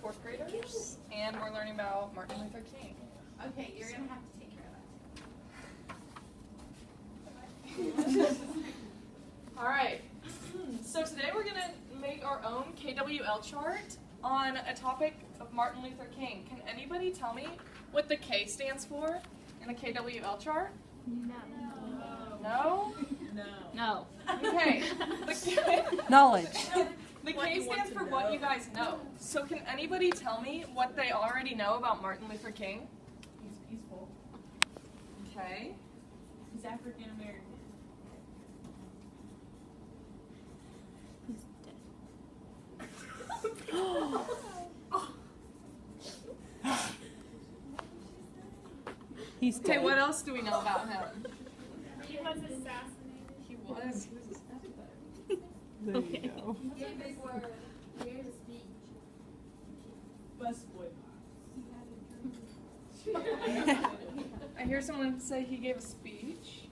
fourth graders, and we're learning about Martin Luther King. Okay, you're going to have to take care of that. All right, so today we're going to make our own KWL chart on a topic of Martin Luther King. Can anybody tell me what the K stands for in the KWL chart? No? No. Okay. Knowledge. The K stands for what you guys know. So can anybody tell me what they already know about Martin Luther King? He's peaceful. Okay. He's African American. He's Okay, dead. what else do we know about him? He was assassinated. He was. There you go. He gave big word. He gave a speech. Busboy. I hear someone say he gave a speech.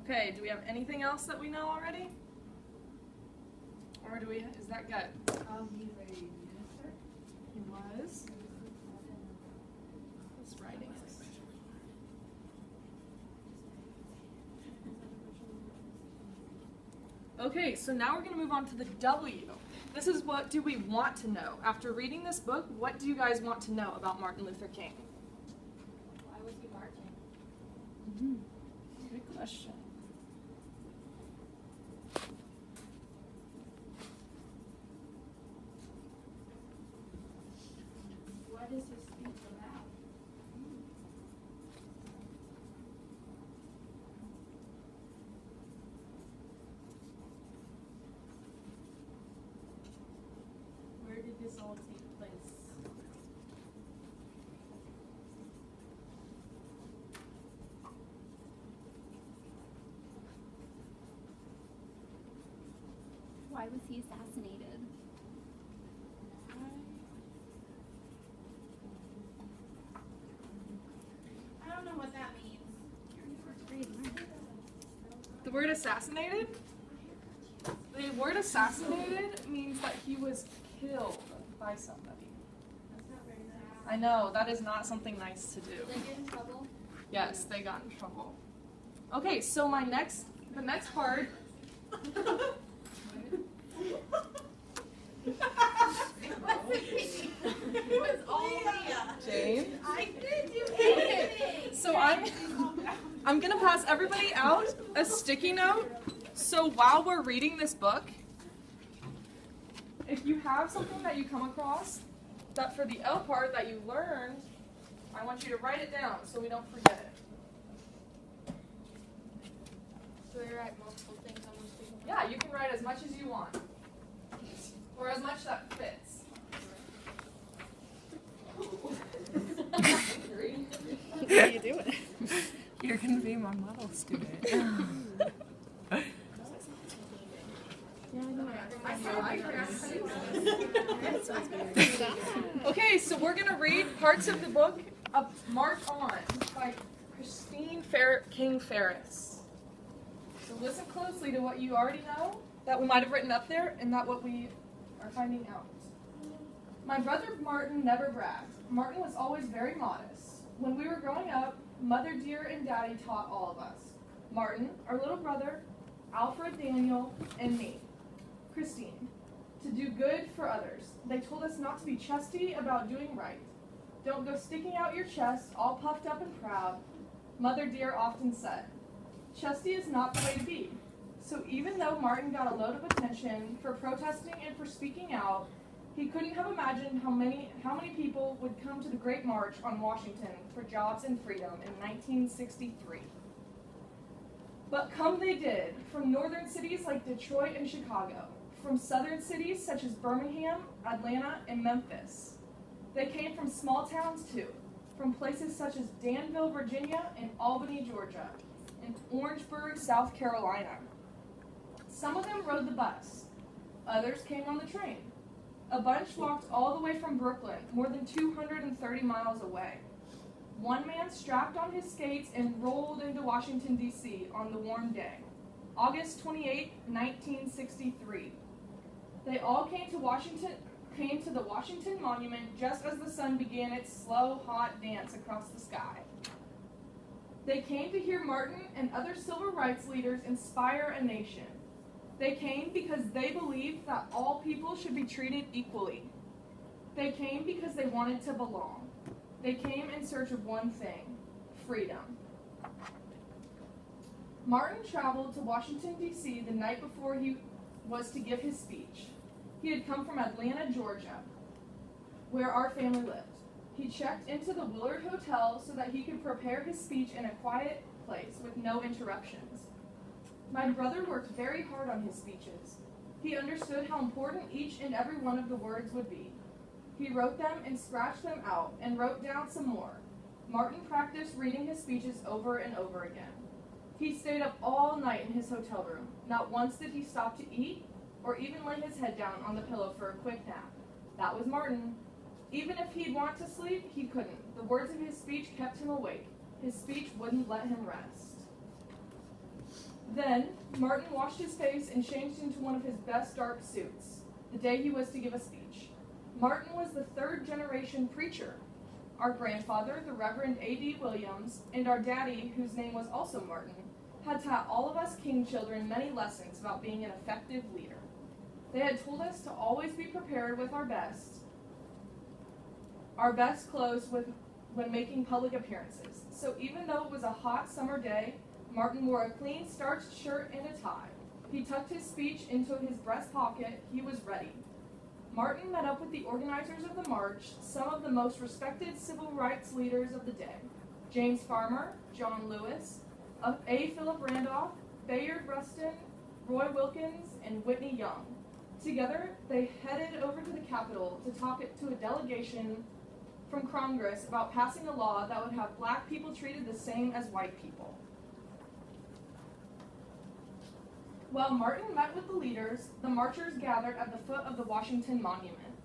Okay, do we have anything else that we know already? Or do we, is that good? He's a minister. He was. His writing is. Okay, so now we're going to move on to the W. This is what do we want to know. After reading this book, what do you guys want to know about Martin Luther King? Why was he marching? Good question. What is his speech about? Where did this all take place? Why was he assassinated? I don't know what that means. The word assassinated? The word assassinated means that he was killed by somebody. That's not very nice. I know, that is not something nice to do. Did they get in trouble? Yes, they got in trouble. Okay, so the next part. It was all Leah. Jane. I didn't do anything. So I'm gonna pass everybody out a sticky note. So while we're reading this book, if you have something that you come across that for the L part that you learned, I want you to write it down so we don't forget it. Do we write multiple things on one sticky note? Yeah, you can write as much as you want, or as much that fits. What are you doing? You're gonna be my model student. Okay, so we're going to read parts of the book of March On by Christine King Ferris. So listen closely to what you already know, that we might have written up there, and not what we are finding out. My brother Martin never bragged. Martin was always very modest. When we were growing up, Mother dear and Daddy taught all of us. Martin, our little brother, Alfred, Daniel, and me, Christine, to do good for others. They told us not to be chesty about doing right. Don't go sticking out your chest, all puffed up and proud, Mother dear often said. Chesty is not the way to be. So even though Martin got a load of attention for protesting and for speaking out, he couldn't have imagined how many people would come to the Great March on Washington for jobs and freedom in 1963. But come they did, from northern cities like Detroit and Chicago, from southern cities such as Birmingham, Atlanta, and Memphis. They came from small towns too, from places such as Danville, Virginia, and Albany, Georgia, and Orangeburg, South Carolina. Some of them rode the bus, others came on the train. A bunch walked all the way from Brooklyn, more than 230 miles away. One man strapped on his skates and rolled into Washington, D.C. on the warm day. August 28, 1963. They all came to the Washington Monument just as the sun began its slow, hot dance across the sky. They came to hear Martin and other civil rights leaders inspire a nation. They came because they believed that all people should be treated equally. They came because they wanted to belong. They came in search of one thing: freedom. Martin traveled to Washington, D.C. the night before he was to give his speech. He had come from Atlanta, Georgia, where our family lived. He checked into the Willard Hotel so that he could prepare his speech in a quiet place with no interruptions. My brother worked very hard on his speeches. He understood how important each and every one of the words would be. He wrote them and scratched them out and wrote down some more. Martin practiced reading his speeches over and over again. He stayed up all night in his hotel room. Not once did he stop to eat or even lay his head down on the pillow for a quick nap. That was Martin. Even if he'd want to sleep, he couldn't. The words of his speech kept him awake. His speech wouldn't let him rest. Then, Martin washed his face and changed into one of his best dark suits, the day he was to give a speech. Martin was the third-generation preacher. Our grandfather, the Reverend A.D. Williams, and our daddy, whose name was also Martin, had taught all of us King children many lessons about being an effective leader. They had told us to always be prepared with our best clothes when making public appearances. So even though it was a hot summer day, Martin wore a clean starched shirt and a tie. He tucked his speech into his breast pocket. He was ready. Martin met up with the organizers of the march, some of the most respected civil rights leaders of the day: James Farmer, John Lewis, A. Philip Randolph, Bayard Rustin, Roy Wilkins, and Whitney Young. Together, they headed over to the Capitol to talk to a delegation from Congress about passing a law that would have black people treated the same as white people. While Martin met with the leaders, the marchers gathered at the foot of the Washington Monument,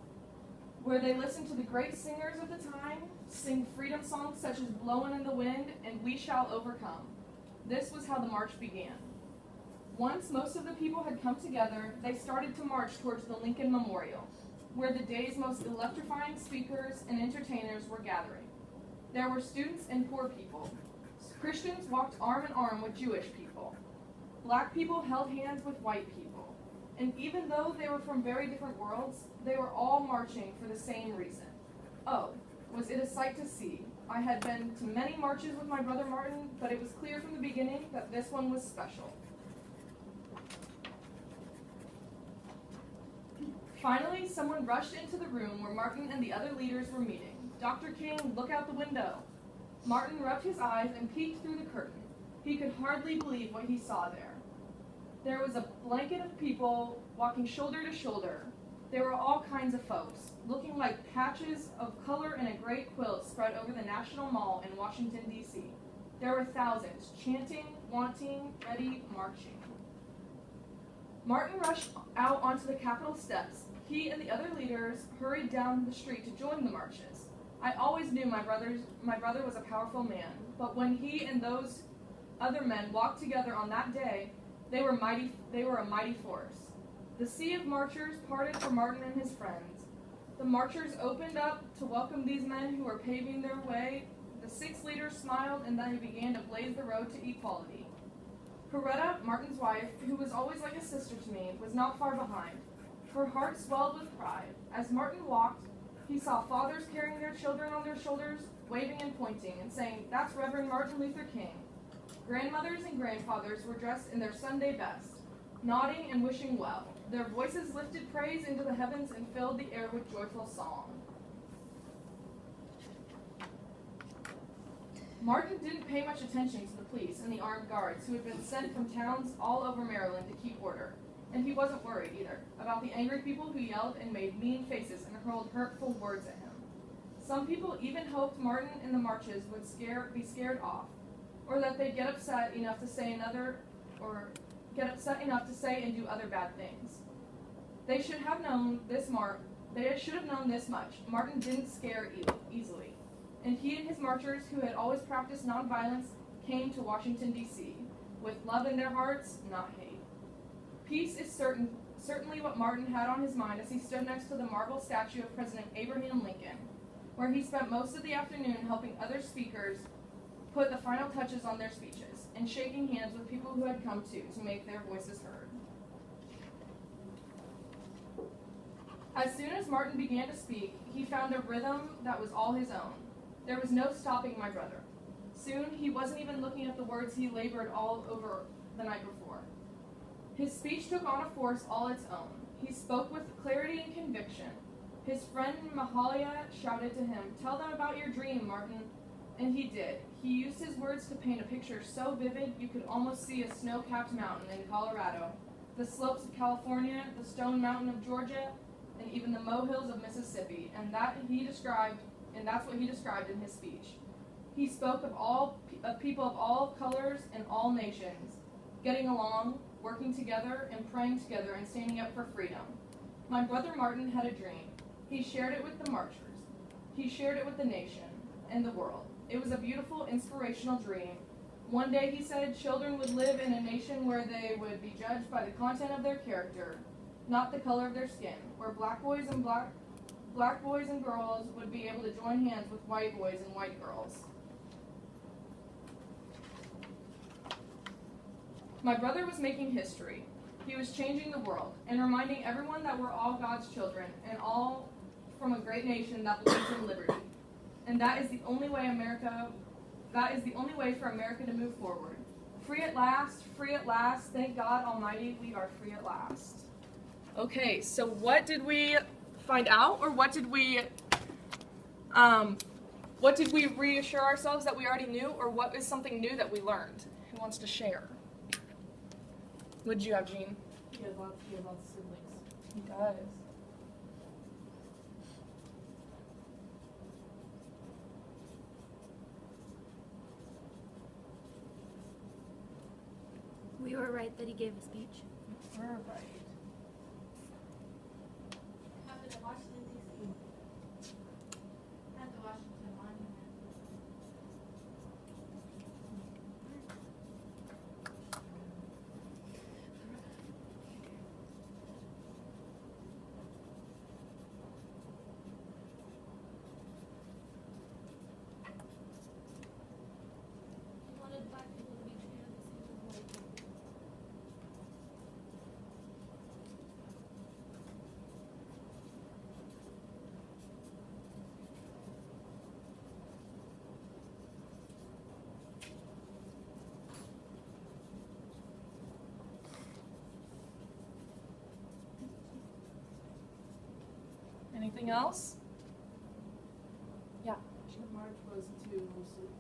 where they listened to the great singers of the time sing freedom songs such as Blowin' in the Wind and We Shall Overcome. This was how the march began. Once most of the people had come together, they started to march towards the Lincoln Memorial, where the day's most electrifying speakers and entertainers were gathering. There were students and poor people. Christians walked arm in arm with Jewish people. Black people held hands with white people. And even though they were from very different worlds, they were all marching for the same reason. Oh, was it a sight to see? I had been to many marches with my brother Martin, but it was clear from the beginning that this one was special. Finally, someone rushed into the room where Martin and the other leaders were meeting. "Dr. King, look out the window." Martin rubbed his eyes and peeked through the curtain. He could hardly believe what he saw there. There was a blanket of people walking shoulder to shoulder. There were all kinds of folks, looking like patches of color in a great quilt spread over the National Mall in Washington, D.C. There were thousands, chanting, wanting, ready, marching. Martin rushed out onto the Capitol steps. He and the other leaders hurried down the street to join the marches. I always knew my brother was a powerful man, but when he and those other men walked together on that day, they were a mighty force. The sea of marchers parted for Martin and his friends. The marchers opened up to welcome these men who were paving their way. The six leaders smiled, and then they began to blaze the road to equality. Coretta, Martin's wife, who was always like a sister to me, was not far behind. Her heart swelled with pride. As Martin walked, he saw fathers carrying their children on their shoulders, waving and pointing, and saying, "That's Reverend Martin Luther King." Grandmothers and grandfathers were dressed in their Sunday best, nodding and wishing well. Their voices lifted praise into the heavens and filled the air with joyful song. Martin didn't pay much attention to the police and the armed guards who had been sent from towns all over Maryland to keep order. And he wasn't worried, either, about the angry people who yelled and made mean faces and hurled hurtful words at him. Some people even hoped Martin and the marches would be scared off, or that they'd get upset enough to say and do other bad things. They should have known this much. Martin didn't scare easily. And he and his marchers, who had always practiced nonviolence, came to Washington, D.C. with love in their hearts, not hate. Peace is certainly what Martin had on his mind as he stood next to the marble statue of President Abraham Lincoln, where he spent most of the afternoon helping other speakers put the final touches on their speeches and shaking hands with people who had come to make their voices heard. As soon as Martin began to speak, he found a rhythm that was all his own. There was no stopping my brother. Soon, he wasn't even looking at the words he labored all over the night before. His speech took on a force all its own. He spoke with clarity and conviction. His friend Mahalia shouted to him, "Tell them about your dream, Martin." And he did. He used his words to paint a picture so vivid you could almost see a snow-capped mountain in Colorado, the slopes of California, the Stone Mountain of Georgia, and even the molehills of Mississippi, and that's what he described in his speech. He spoke of people of all colors and all nations, getting along, working together, and praying together, and standing up for freedom. My brother Martin had a dream. He shared it with the marchers. He shared it with the nation and the world. It was a beautiful, inspirational dream. One day, he said, children would live in a nation where they would be judged by the content of their character, not the color of their skin, where black boys and girls would be able to join hands with white boys and white girls. My brother was making history. He was changing the world and reminding everyone that we're all God's children and all from a great nation that believes in liberty. And that is the only way for America to move forward. Free at last, thank God Almighty, we are free at last. Okay, so what did we find out, or what did we reassure ourselves that we already knew, or what is something new that we learned? Who wants to share? What did you have, Jean? He has lots of siblings. He does. We were right that he gave a speech. We're right. Happened in Washington, D.C. At the Washington Monument. He wanted black people to be treated the same as white people. Anything else? Yeah. The march was to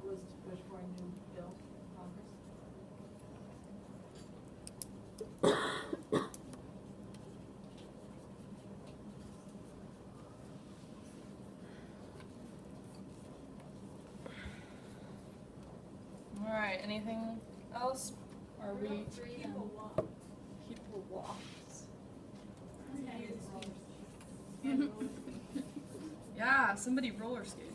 push for a new bill in Congress. All right. Anything else? Are we? People walk. People walk. Okay. Yeah, somebody roller skated.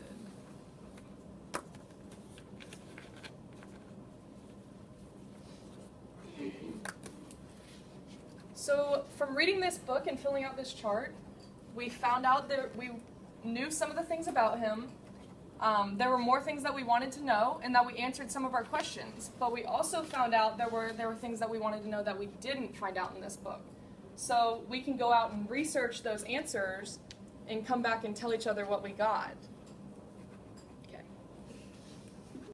So, from reading this book and filling out this chart, we found out that we knew some of the things about him. There were more things that we wanted to know, and that we answered some of our questions. But we also found out there were things that we wanted to know that we didn't find out in this book. So we can go out and research those answers and come back and tell each other what we got.